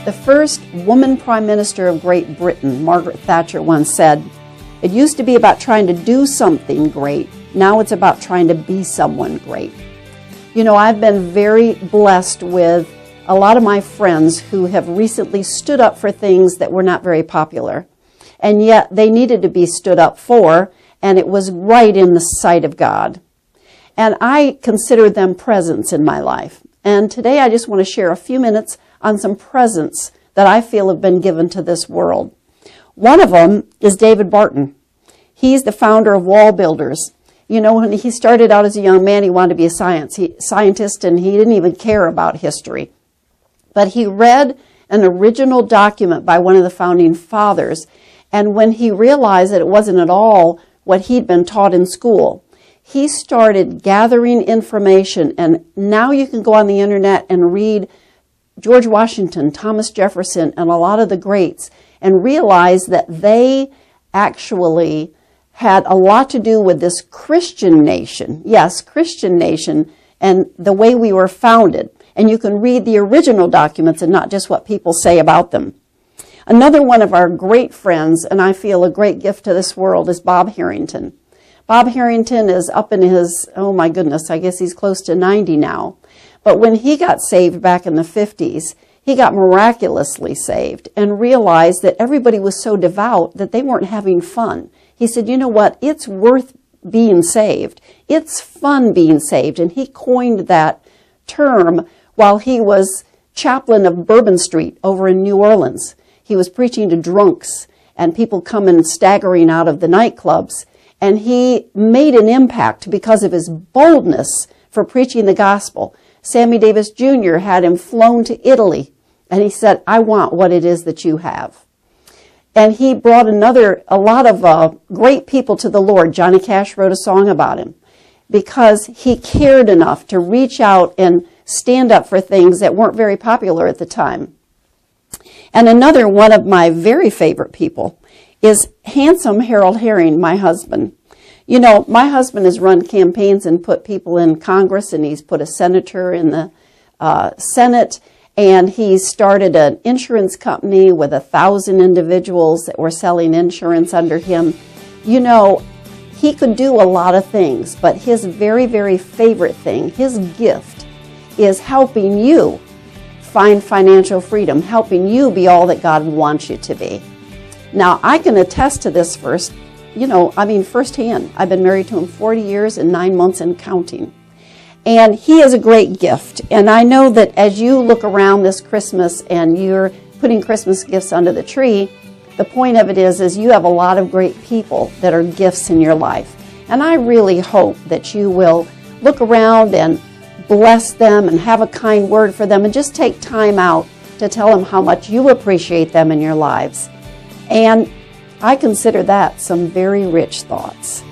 The first woman Prime Minister of Great Britain, Margaret Thatcher, once said, "It used to be about trying to do something great. Now it's about trying to be someone great." You know, I've been very blessed with a lot of my friends who have recently stood up for things that were not very popular. And yet they needed to be stood up for, and it was right in the sight of God. And I consider them presents in my life. And today I just want to share a few minutes on some presents that I feel have been given to this world. One of them is David Barton. He's the founder of Wall Builders. You know, when he started out as a young man, he wanted to be a scientist, and he didn't even care about history. But he read an original document by one of the founding fathers, and when he realized that it wasn't at all what he'd been taught in school, he started gathering information. And now you can go on the internet and read George Washington, Thomas Jefferson, and a lot of the greats, and realize that they actually had a lot to do with this Christian nation. Yes, Christian nation, and the way we were founded. And you can read the original documents and not just what people say about them. Another one of our great friends, and I feel a great gift to this world, is Bob Harrington. Bob Harrington is up in his, oh my goodness, I guess he's close to 90 now. But when he got saved back in the 50s, he got miraculously saved and realized that everybody was so devout that they weren't having fun. He said, you know what, it's worth being saved. It's fun being saved. And he coined that term while he was chaplain of Bourbon Street over in New Orleans. He was preaching to drunks and people coming staggering out of the nightclubs. And he made an impact because of his boldness for preaching the gospel. Sammy Davis Jr. had him flown to Italy, and he said, I want what it is that you have. And he brought a lot of great people to the Lord. Johnny Cash wrote a song about him because he cared enough to reach out and stand up for things that weren't very popular at the time. And another one of my very favorite people is handsome Harold Herring, my husband. You know, my husband has run campaigns and put people in Congress, and he's put a senator in the Senate, and he started an insurance company with 1,000 individuals that were selling insurance under him. You know, he could do a lot of things, but his very, very favorite thing, his gift, is helping you find financial freedom, helping you be all that God wants you to be. Now, I can attest to this firsthand. I've been married to him 40 years and 9 months and counting. And he is a great gift. And I know that as you look around this Christmas and you're putting Christmas gifts under the tree, the point of it is you have a lot of great people that are gifts in your life. And I really hope that you will look around and bless them and have a kind word for them and just take time out to tell them how much you appreciate them in your lives. And I consider that some very rich thoughts.